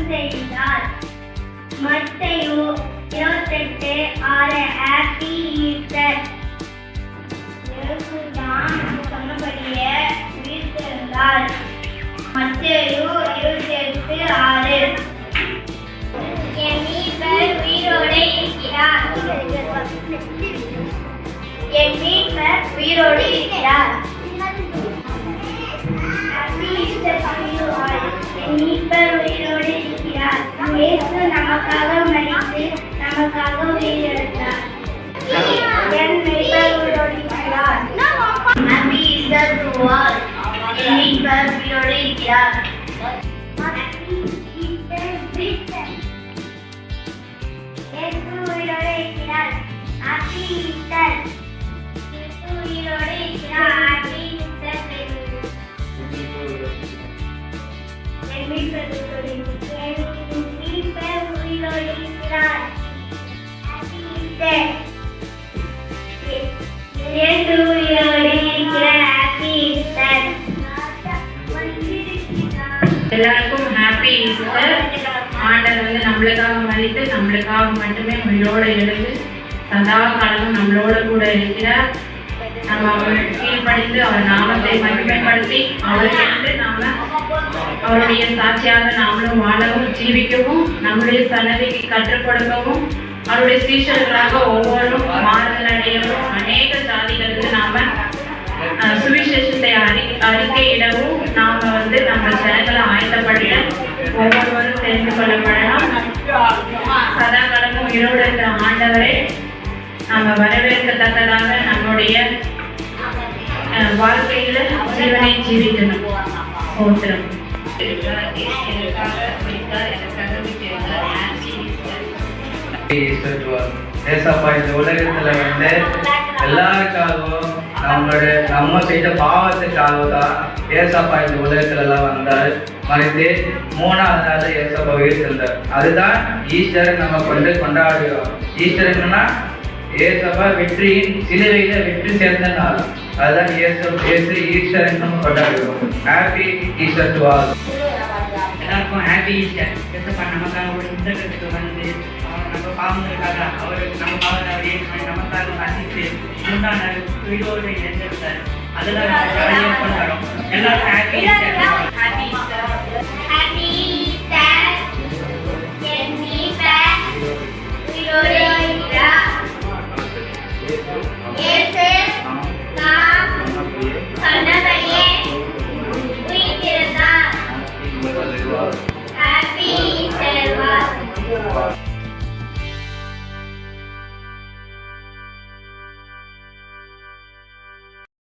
செய்தார். மத்தேயு 28:6 happy Easter. இயேசுதான் சொன்னபடியே உயிர்த்தெழுந்தார். மத்தேயு 28:6. என் மீட்பர் உயிரோடு இருக்கிறார். என் மீட்பர் உயிரோடு இருக்கிறார். என் மீட்பர் உயிரோடு இருக்கிறார். இயேசு நமக்காக மரித்து நமக்காக உயிரெழுந்தார். என் மீட்பர் உயிரோடு இருக்கிறார். Happy Easter to all. என் மீட்பர் உயிரோடு இருக்கிறார். இயேசு உயிரோடு இருக்கிறார். Happy Easter. இயேசு உயிரோடு இருக்கிறார். Happy Easter. என் மீட்பர் உயிரோடு இருக்கிறார். Happy Easter. இயேசு உயிரோடு இருக்கிறார். Happy Easter. எல்லாருக்கும் ஹாப்பி ஈஸ்டர். ஆண்டவர் வந்து நம்மளுக்காக மரித்து நம்மளுக்காக மட்டுமே உயிரோடு எழுந்து சதா காலமும் நம்மளோட கூட இருக்கிறார். நம்ம அவருக்கு கீழ்ப்படிந்து அவர் நாமத்தை மகிமைப்படுத்தி அவருக்கு நாம அவருடைய சாட்சியாக நாமளும் வாழவும் ஜீவிக்கவும் நம்முடைய சன்னதிக்கு கற்றுக் கொடுக்கவும் அவருடைய சீஷர்களாக ஒவ்வொன்றும் மாறுதல் அடையவும் அநேக ஜாதிகளுக்கு நாம சுவிசேஷத்தை அறிக்கையிடவும் நாம வந்து நம்ம ஜனங்களை ஆயத்தப்படுத்த ஒவ்வொருவரும் தெரிந்து கொள்ளப்படலாம். சதா காலமும் உயிரோடு இருக்கிற ஆண்டவரை நாம வரவேற்கத்தக்கதாக நம்முடைய வாழ்க்கையில ஜீவனை ஜீவிக்கணும். சோத்திரம். ஏசப்பா இந்த உலகத்துல வந்து எல்லாருக்காகவும் நம்ம செய்த பாவத்துக்காக தான் ஏசப்பா இந்த உலகத்துல எல்லாம் வந்தார். மறைத்து 3ஆவது நாள் ஏசப்பா உயிர்த்தெழுந்தார். அதுதான் ஈஸ்டர் நம்ம கொண்டாடுகிறோம். ஈஸ்டர்னா ஏசப்பா வெற்றியின் சிலுவையில வெற்றி சேர்ந்த நாள். அதுதான் இயேசு ஈஸ்டர் நம்ம கொண்டாடுகிறோம். Happy Easter to all. எல்லாருக்கும் ஹாப்பி ஈஸ்டர். ஏசப்பா நமக்காக ஒரு யுத்தத்துக்கு வந்து நம்ம பாவங்களுக்காக அவர் நம்ம பாவத்தை அவர் ஏற்று நமக்காக வாசித்து 3ஆம் நாள் உயிரோடு எழுந்திருந்தார். அதெல்லாம் நம்ம ஜாலியாக கொண்டாடுறோம். எல்லாரும் happy Easter. Happy Easter. Happy Easter. என் மீட்பர் உயிரோடு இருக்கிறார். இயேசு நாம் சொன்னபடியே உயிர்த்தெழுந்தார். Happy Easter.